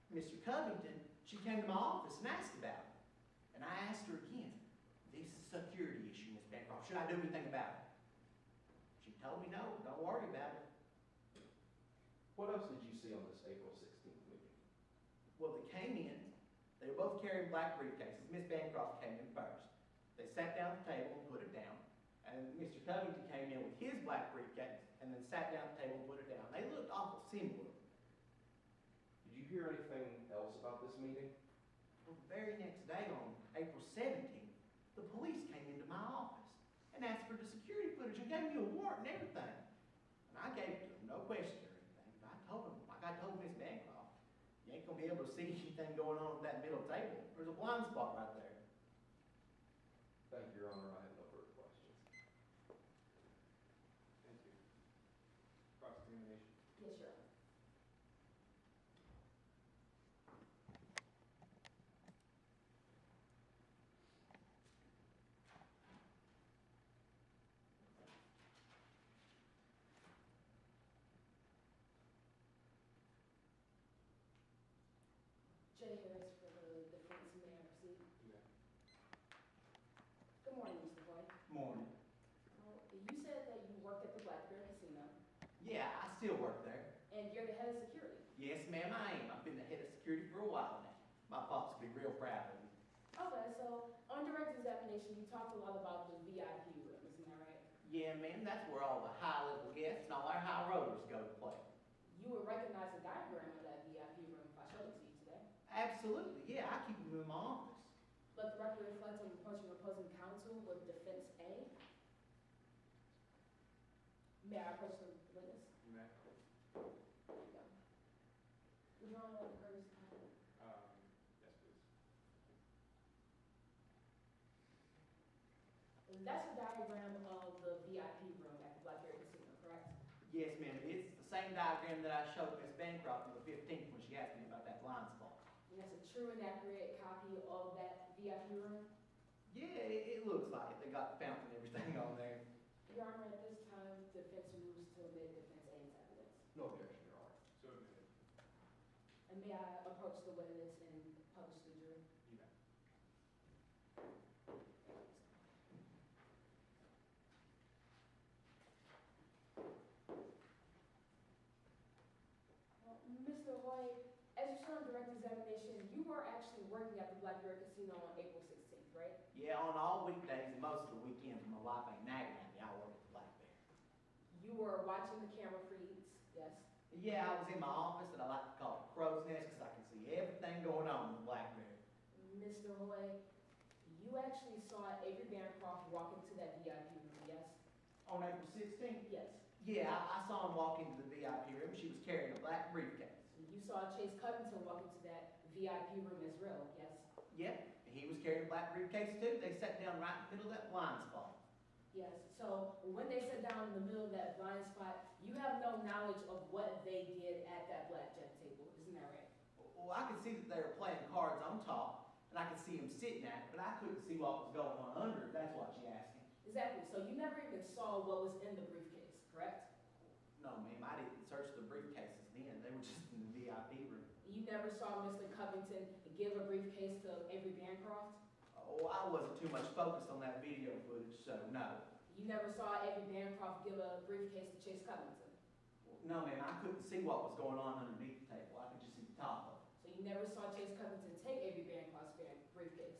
Mr. Covington, she came to my office and asked about it. And I asked her again, this is a security issue, Miss Bancroft. Should I do anything about it? She told me no, don't worry about it. What else did you see on this April 16th meeting? Well, they came in. They were both carrying black briefcases. Miss Bancroft came in first. They sat down at the table and put it down. And Mr. Covington came in with his black briefcase and then sat down at the table and put it down. They looked awful similar. Did you hear anything else about this meeting? Well, the very next day, on April 17th, the police came into my office and asked for the security footage and gave me a warrant and everything. And I gave it to them, no question or anything. But I told them, like I told Miss Bancroft, you ain't going to be able to see anything going on at that middle table. There's a blind spot right there. Thank you, Your Honor. I have no further questions. Thank you. Cross-examination. Yes, Your Honor. Jay Harris for the defense. May I proceed? Yeah. Good morning, Mr. White. Morning. You said that you worked at the Black Bear Casino, Yeah, I still work there. and you're the head of security. Yes, ma'am, I am. I've been the head of security for a while now. My pops will be real proud of me. Okay, so on direct examination, you talked a lot about the VIP room, isn't that right? Yeah, ma'am, that's where all the high-level guests and all our high rollers go to play. You would recognize the diagram of that VIP room if I showed it to you today. Absolutely, yeah, I keep them in my office. Let the record reflect on approaching opposing counsel with defense A. May I approach the witness? You may. There you go. Would you want to let the Curtis Yes, please. That's a diagram of the VIP room at the Black Bear Casino, correct? Yes, ma'am, it's the same diagram that I showed Miss Bancroft on the 15th when she asked me about that blind spot. And that's a true and accurate copy of that VIP room? Yeah, it looks like it. They got the fountain and everything on there. Your Honor, at this time, defense moves to admit defense A's evidence. No objection, Your Honor. So admitted. And may I approach the witness and publish the jury? You may. Mr. White, as you showed on direct examination, you were actually working at the Black Bear Casino on April 16th, right? Yeah, on all weekdays and most of the weekends when my wife ain't nagging at me, I work at the Black Bear. You were watching the camera feeds, yes? Yeah, I was in my office that I like to call a crow's nest because I can see everything going on in the Black Bear. Mr. Hoy, you actually saw Avery Bancroft walk into that VIP room, yes? On April 16th? Yes. Yeah, I saw him walk into the VIP room. She was carrying a black briefcase. You saw Chase Covington walk into that VIP room as well, yes? Yep, and he was carrying a black briefcase too. They sat down right in the middle of that blind spot. Yes, so when they sat down in the middle of that blind spot, you have no knowledge of what they did at that blackjack table, isn't that right? Well, I could see that they were playing cards on top, and I could see him sitting at it, but I couldn't see what was going on under it. That's what she asked me. Exactly, so you never even saw what was in the briefcase, correct? No, ma'am, I didn't search the briefcases then. They were just in the VIP room. You never saw Mr. Covington give a briefcase to Avery Bancroft? Oh, I wasn't too much focused on that video footage, so no. You never saw Avery Bancroft give a briefcase to Chase Covington? No, ma'am, I couldn't see what was going on underneath the table. I could just see the top of it. So you never saw Chase Covington take Avery Bancroft's briefcase?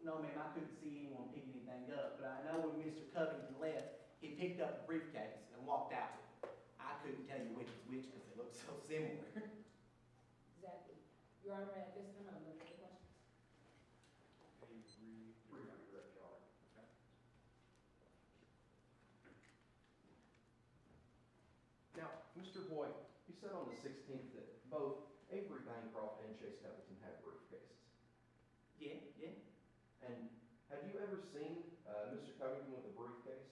No, ma'am, I couldn't see anyone pick anything up, but I know when Mr. Covington left, he picked up the briefcase and walked out with it. I couldn't tell you which was which because they looked so similar. Exactly. Your Honor, at this time, I have no further questions. Correct, Your Honor. Okay. Now, Mr. Hoy, you said on the 16th that both Avery Bancroft and Chase Covington had briefcases. Yeah. And have you ever seen Mr. Covington with a briefcase?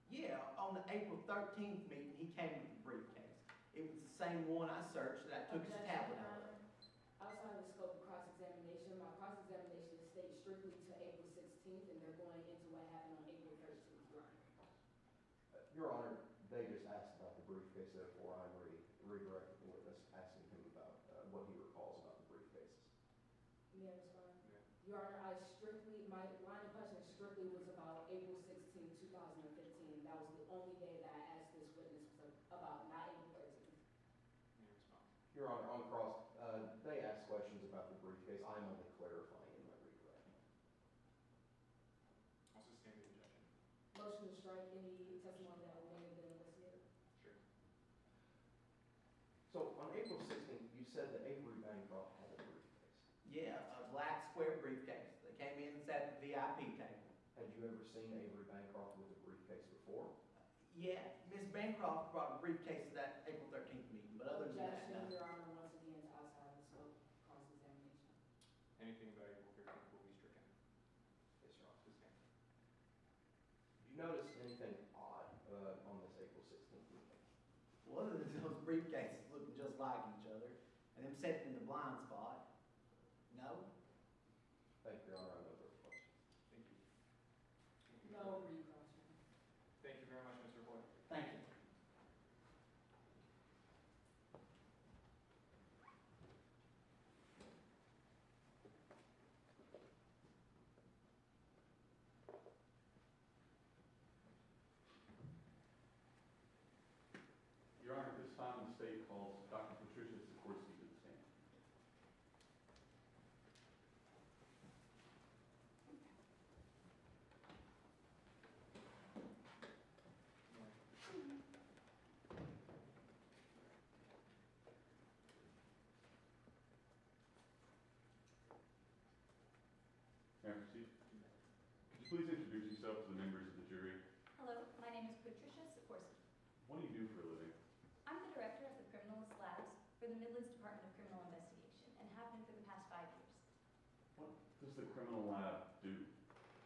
Yeah, on the April 13th meeting, he came with the briefcase. It was the same one I searched that I took his tablet out of. Outside of the scope of cross-examination, my cross-examination is stated strictly to April 16th, and they're going into what happened on April 13th, Your Honor. Your Honor, they just asked about the briefcase, therefore I redirected the witness, asking him about what he recalls about May I respond? Yeah. Your Honor, my line of questioning strictly was about April 16, 2015. That was the only day that I asked this witness about, not April 13th. May I respond? Your Honor, on cross, they asked questions about the briefcase. I'm only clarifying in my redirect. I'll sustain the objection. Motion to strike any testimony that may have been elicited. Sure. So on April 16th, you said that Avery Bancroft had a briefcase. Yeah, a black square briefcase. They came in and sat at the VIP table. Had you ever seen Avery Bancroft with a briefcase before? Yeah, Ms. Bancroft brought a briefcase to that April 13th meeting, but other than that, Objection, no. Your Honor, once again, to outside the scope cross-examination. Anything about April 13th will be stricken. Yes, Your Honor. Sustain. Did you notice anything odd on this April 16th meeting? One of those briefcases looking just like each other, and them sitting in the blind spot. No? Thank you, Your Honor. I have no further questions. Thank you. No recross, Your Honor. Thank you very much, Mr. Boyd. Thank you. Your Honor, at this time, the state calls Dr. Patricia Sikorsky to the stand. May I proceed? Could you please introduce yourself to the members of the jury? Hello, my name is Patricia Sikorsky. What do you do for a living? I'm the director of the Criminalist Labs for the Midlands Department of Criminal Investigation and have been for the past 5 years. What does the criminal lab do?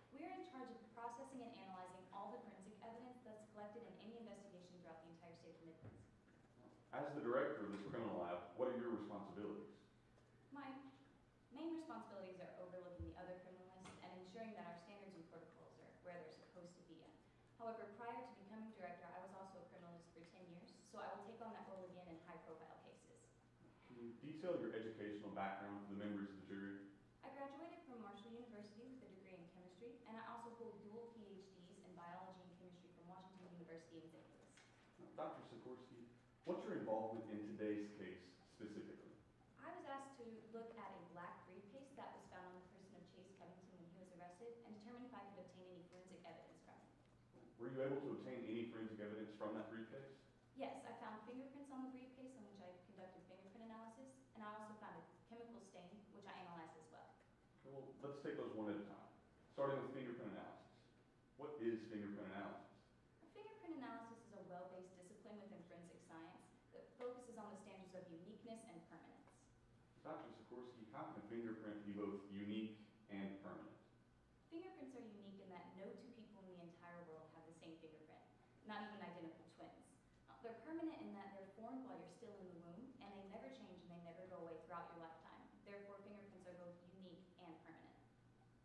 We are in charge of processing and analyzing all the forensic evidence that's collected in any investigation throughout the entire state of the Midlands. As the director of this criminal lab, what are your responsibilities? My main responsibilities are overlooking the other criminalists and ensuring that our standards and protocols are where they're supposed to be at. However, prior to becoming director, I was also a criminalist for 10 years, so I will take on that role again in high-profile cases. Can you detail your educational background for the members of the jury? I graduated from Marshall University with a degree in chemistry, and I also hold dual PhDs in biology and chemistry from Washington University in St. Louis. Dr. Sikorsky, what's your involvement in today's case specifically? I was asked to look at a black briefcase that was found on the person of Chase Covington when he was arrested and determine if I could obtain any forensic evidence from it. Were you able to obtain any forensic evidence from that briefcase? Yes, I found fingerprints on the briefcase on which I conducted fingerprint analysis, and I also found a chemical stain, which I analyzed as well. Okay, well, let's take those one at a time. Starting with fingerprint analysis. What is fingerprint analysis? A fingerprint analysis is a well-based discipline within forensic science that focuses on the standards of uniqueness and permanence. Dr. Sikorsky, how can a fingerprint be both unique and permanent? Fingerprints are unique in that no two people in the entire world have the same fingerprint, not even identical twins. They're permanent in that they're formed while you're still in the womb, and they never change and they never go away throughout your lifetime. Therefore, fingerprints are both unique and permanent.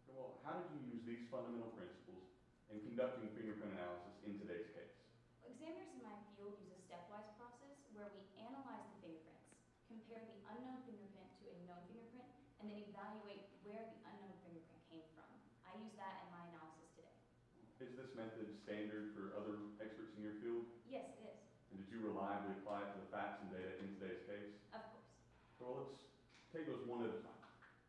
Okay, well, how did you use these fundamental principles in conducting fingerprint analysis in today's case? Examiners in my field use a stepwise process where we analyze the fingerprints, compare the unknown fingerprint to a known fingerprint, and then evaluate where the unknown fingerprint came from. I use that in my analysis today. Is this method standard for other experts in your field? Yes, it is. And did you reliably apply it to the facts and data in today's case? Of course. So let's take those one at a time.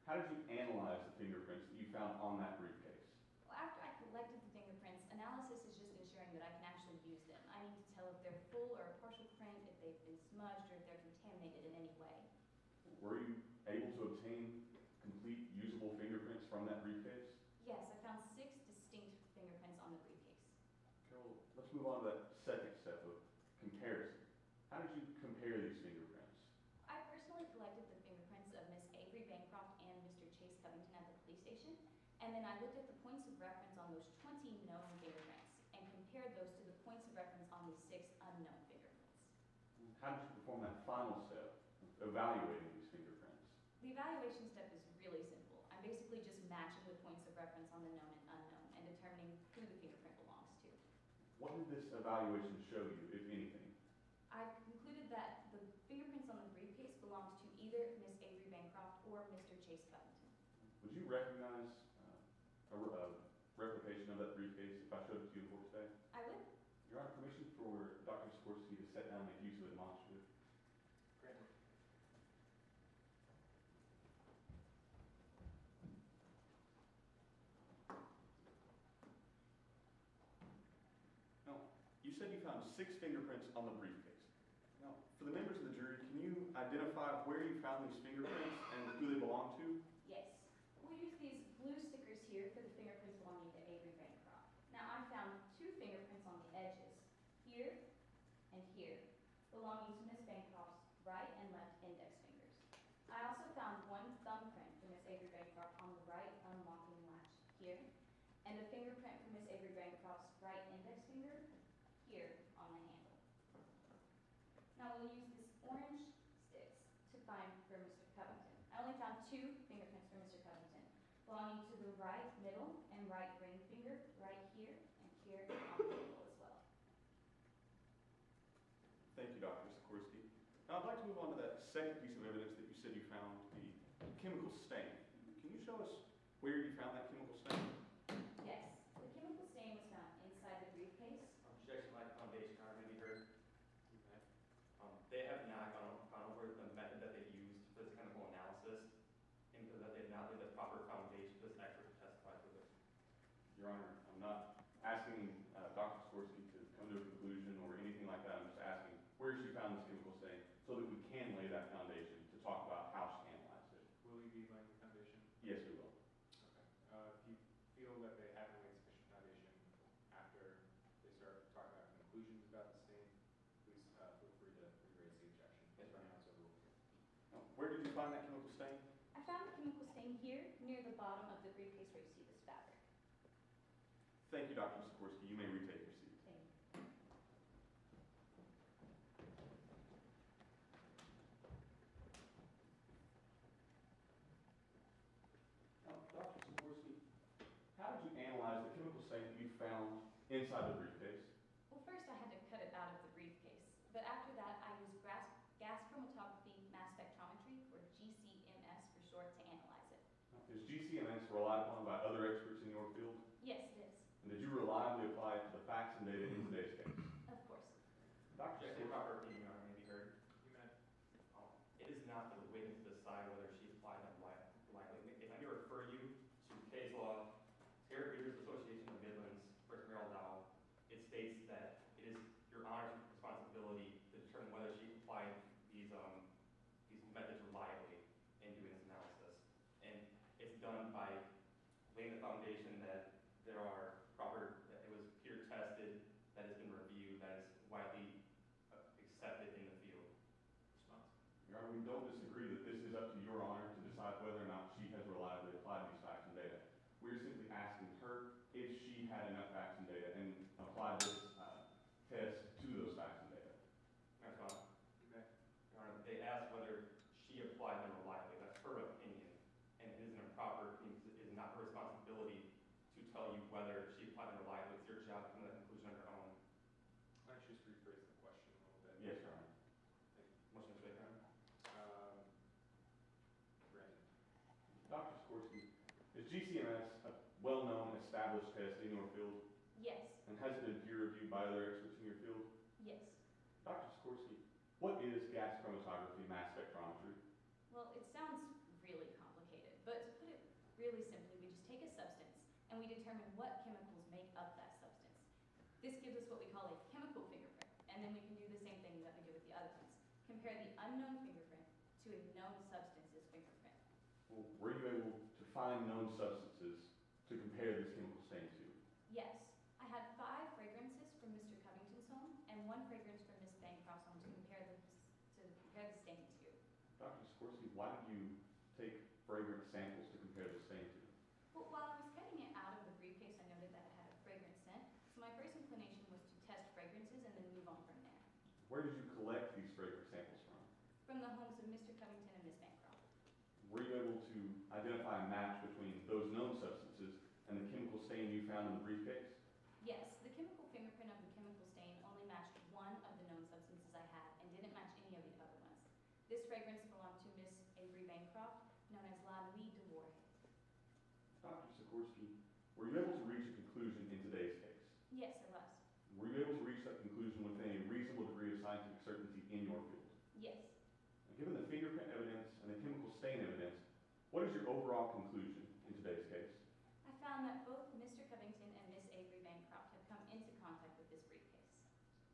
How did you analyze the fingerprints that you found on that briefcase? Well, after I collected the fingerprints, analysis is just ensuring that I can actually use them. I need to tell if they're full or a partial print, if they've been smudged, or if they're contaminated in any way. Were you able to obtain complete usable fingerprints from that briefcase? Yes, I found 6 distinct fingerprints on the briefcase. Okay, well, let's move on to that second step of comparison. How did you compare these fingerprints? I personally collected the fingerprints of Miss Avery Bancroft and Mr. Chase Covington at the police station, and then I looked at the points of reference on those 20 known fingerprints and compared those to the points of reference on these 6 unknown fingerprints. How did you perform that final step of evaluating these fingerprints? The evaluation step is really simple. I'm basically just matching the points of reference on the known and unknown and determining who the fingerprint belongs to. What did this evaluation show you, if anything? I concluded that the fingerprints on the briefcase belonged to either Miss Avery Bancroft or Mr. Chase Covington. would you recognize a replication of that briefcase if I showed it to you in court today? I would. Your Honor, permission for Dr. Sikorsky to sit down and make use of it demonstrative. Granted. Now, you said you found 6 fingerprints on the briefcase. Now, for the members of the jury, can you identify where you found these fingerprints and who they belong to? Yes. We'll use these blue stickers here for the fingerprints belonging to Avery Bancroft. Now, I found 2 fingerprints on the edges, here and here, belonging to Miss Bancroft's right and left index fingers. I also found 1 thumbprint for Miss Avery Bancroft on the right unlocking latch here, and a fingerprint for Miss Avery Bancroft's right index finger here on the handle. Now we'll use this orange sticks to find for Mr. Covington. I only found 2 fingerprints for Mr. Covington, belonging to the right middle and right ring finger, right here and here on the handle as well. Thank you, Dr. Sikorsky. Now, I'd like to move on to that second piece of evidence that you said you found, the chemical stain. Can you show us where you found that chemical stain? Yes, the chemical stain was found inside the briefcase. Objection by the foundation, Your Honor, may be heard. You may. They have not gone over the method that they used for this chemical analysis, and because that they have not laid the proper foundation for this expert to testify to it. Your Honor, I'm not asking Dr. Sikorsky to come to a conclusion or anything like that. I'm just asking where she found this chemical stain so that we can lay that foundation to talk about how she analyzed it. Will you be laying the foundation? Yes, we will. Okay. If you feel that they haven't laid sufficient foundation after they start talking about conclusions about the stain, please feel free to re-raise the objection. Yes, Your Honor. Now it's overruled. Now, where did you find that chemical stain? I found the chemical stain here near the bottom of the briefcase where you see this fabric. Thank you, Dr. Sikorsky. You may retake your seat. Thank you. Now, Dr. Sikorsky, how did you analyze the chemical stain that you found inside the briefcase? Well, first I had to cut it out of the briefcase, but after that I used gas chromatography mass spectrometry, or GCMS for short, to analyze it. Now, is GCMS relied upon by other experts in your field? Yes, it is. And did you reliably apply it to the facts and data in today's case? Of course. Dr. Objection, Sikorsky, proper opinion, Your Honor, may be heard. You may. It is not for the witness to decide whether she applied them blindly. If I may refer you to case law, Scarab Readers Association of Midlands versus Merrill Dow, it states that it is Your Honor's responsibility to determine whether she applied these methods reliably in doing this analysis. And it's done by laying the foundation that there are proper, that it was peer tested, that has been reviewed, that is widely accepted in the field. Response. Your Honor, we don't disagree that this is up to Your Honor to decide whether or not she has reliably applied these facts and data. We're simply asking her if she had enough facts and data and applied this test to those facts and data. That's fine. You may. Your Honor, they asked whether she applied them reliably. That's her opinion, and it isn't improper. It is not her responsibility to tell you whether she applied them reliably. It's your job to come to that conclusion on your own. Why don't you just rephrase the question a little bit? Yes, Your Honor. Motion to Your Honor. Granted. Dr. Sikorsky, is GCMS a well-known, established test in your field, Yes. and has it been peer-reviewed by other experts in your field? Yes. Dr. Sikorsky, what is gas chromatography mass spectrometry? Well, it sounds really complicated, but to put it really simply, we just take a substance and we determine what chemicals make up that substance. This gives us what we call a chemical fingerprint, and then we can do the same thing that we do with the other ones. Compare the unknown fingerprint to a known substance's fingerprint. Well, were you able to find known substances to compare this chemical stain to? Yes, I had 5 fragrances from Mr. Covington's home and 1 fragrance from Miss Bancroft's home to compare the stain to. Dr. Sikorsky, why did you take fragrance samples to compare the stain to? Well, while I was cutting it out of the briefcase, I noted that it had a fragrance scent, so my first inclination was to test fragrances and then move on from there. Where did you collect these fragrance samples from? From the homes of Mr. Covington and Miss Bancroft. Were you able to identify a match between those known substances and the chemical stain you found in the briefcase? Yes, the chemical fingerprint of the chemical stain only matched 1 of the known substances I had and didn't match any of the other ones. This fragrance belonged to Miss Avery Bancroft, known as La Nuit de Warhead. Were you able to reach a conclusion in today's case? Yes, I was. Were you able to reach that conclusion within a reasonable degree of scientific certainty in your field? Yes. Now, given the fingerprint evidence and the chemical stain evidence, what is your overall conclusion in today's case? I found that both Mr. Covington and Miss Avery Bancroft have come into contact with this briefcase.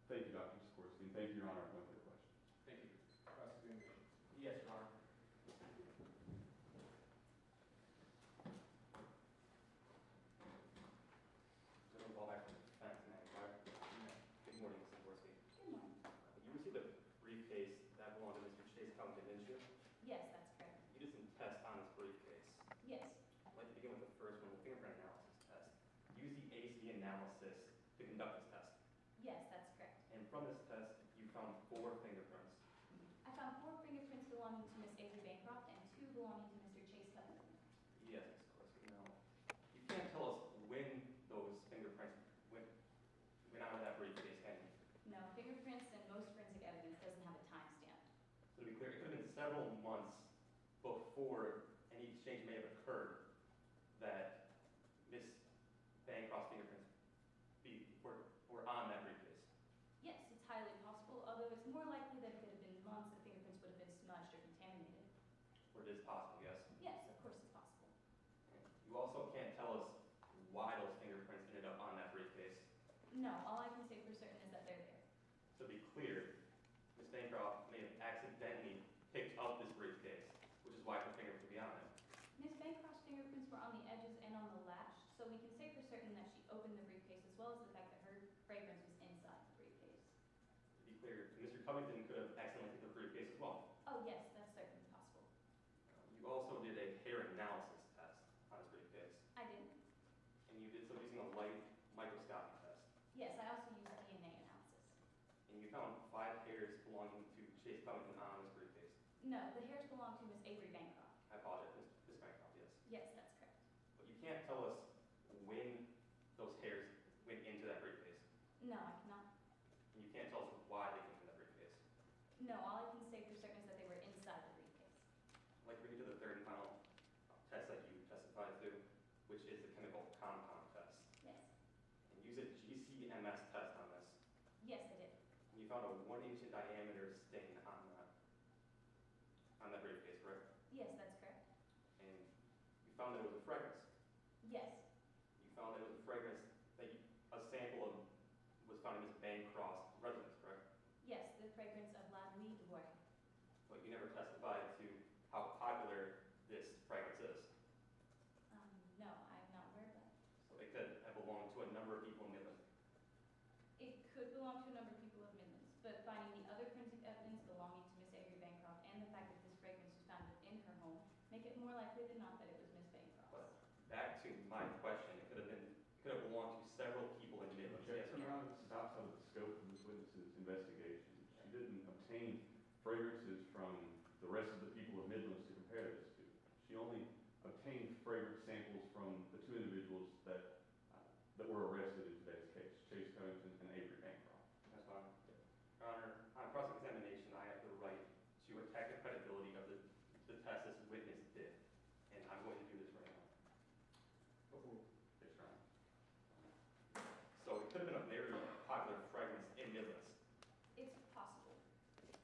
Thank you, Dr. Sikorsky, and thank you, Your Honor. No further questions. Thank you. Cross-examination. Yes, Your Honor. So I'm call back to the defense now, correct? Good morning, Mr. Gorski. Good morning. You received a briefcase that belonged to Mr. Chase Covington, didn't you? Yes, that's correct. You did some tests on this briefcase. Yes. I'd like to begin with the first one, the fingerprint analysis test. Use the AC analysis to conduct this test. Yes, that's correct. And from this test, you found 4 fingerprints. I found 4 fingerprints belonging to Miss Avery Bancroft and 2 belonging to Mr. Chase Covington. Yes, Mr. Gorski. Now, you can't tell us when those fingerprints went out of that briefcase, can you? No, fingerprints and most forensic evidence doesn't have a timestamp. So to be clear, it could have been several months before any exchange may have occurred that Miss Bancroft's fingerprints were on that briefcase. Yes, it's highly possible, although it's more likely that it could have been months the fingerprints would have been smudged or contaminated. Or it is possible, yes. Yes, of course it's possible. You also can't tell us why those fingerprints ended up on that briefcase. No, all I can say for certain is that they're there. To be clear, Miss Bancroft may have accidentally picked up this briefcase, which is why her fingerprints would be on it. Miss Bancroft's fingerprints were on the edges and on the latch, so we can say for certain that she opened the briefcase as well as the fact that her fragrance was inside the briefcase. To be clear, Mr. Covington could have accidentally picked the briefcase as well. Oh yes, that's certainly possible. You also did a hair analysis test on this briefcase, I did. and you did so using a light microscopy test. Yes, I also used DNA analysis. And you found 5 hairs belonging to Chase Covington on this briefcase. No, the hairs belong to Miss Avery Bancroft. I apologize, Miss Bancroft, yes. Yes, that's correct. But you can't tell us when those hairs went into that briefcase. No, I cannot. And you can't tell us why they came into that briefcase. No, all I can say for certain is that they were inside the briefcase. I'd like to bring you to the third and final test that you testified to, which is the chemical compound test. Yes. And use a GCMS test on this. Yes, I did. And you found a 1-inch in diameter stain on that briefcase, correct? Yes, that's correct. And you found that it was a fragrance. Yes. You found that it was a fragrance that a sample of was found in Miss Bancroft's residence, correct? Yes, the fragrance of La Nuit de Bois. But you never testified to how popular this fragrance is. No, I'm not aware of that. So it could have belonged to a number of people in Midland. It could belong to a number of people of Midlands, but finding the other forensic evidence belonging to Miss Avery Bancroft and the fact that this fragrance was found in her home make it more likely than not that it was Miss Bancroft's. But back to my question, it could have belonged to several people in Midland. Yes or Objection, Your no? Honor, this is outside of the scope of this witness's investigation. She didn't obtain fragrances from the rest of the people of Midlands to compare this to. She only obtained fragrance samples from the 2 individuals that were arrested in today's case, Chase Covington and Avery Bancroft. That's fine. Your Honor, on cross-examination, I have the right to attack the credibility of the test this witness did. And I'm going to do this right now. Yes, Your Honor. So it could have been a very popular fragrance in Midlands. It's possible.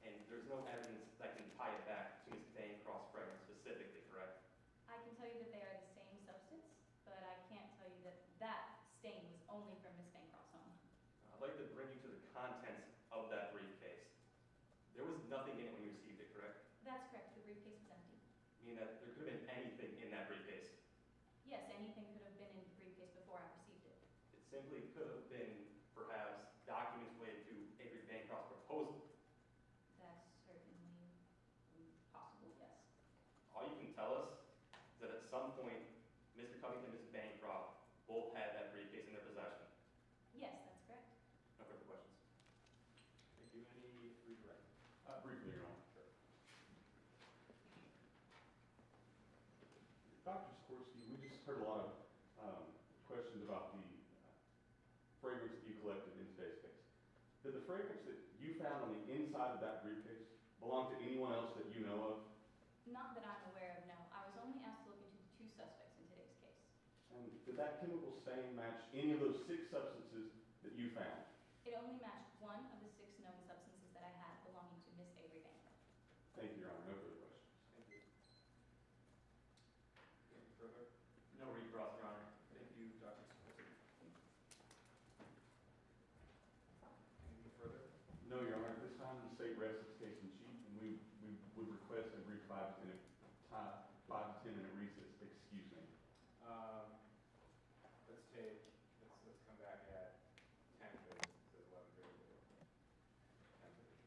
And there's no evidence that can tie it back to Miss Bancroft's fragrance specifically, correct? I can tell you that they are the same substance, but I can't tell you that that stain was only from Miss Bancroft's home. I'd like to bring you to the contents of that briefcase. There was nothing in it when you received it, correct? That's correct. The briefcase was empty. Meaning that there could have been anything in that briefcase. Yes, anything could have been in the briefcase before I received it. It simply could have been, perhaps, documents related to Avery Bancroft's proposal. That's certainly possible, yes. All you can tell us is that at some point, Mr. Covington and Ms. Bancroft both had that briefcase in their possession. Yes, that's correct. No further questions. Thank you. Any redirect? Briefly, Your Honor. Sure. Dr. Sikorsky, we just heard a lot of questions about the fragrance that you collected in today's case. Did the fragrance that you found on the inside of that briefcase belong to anyone else that you know of? Not that I'm aware of, no. I was only asked to look into the 2 suspects in today's case. And did that chemical stain match any of those 6 substances that you found? It only matched one of the 6 known substances that I had belonging to Miss Avery Bancroft. Thank you, Your Honor. No further questions. Thank you. Anything further? No recross, Your Honor. Thank you, Dr. Spencer. Anything further? No, Your Honor. At this time, the state rests its case in chief, and we would request a brief 5 to 10 minute recess. Excuse me. Let's take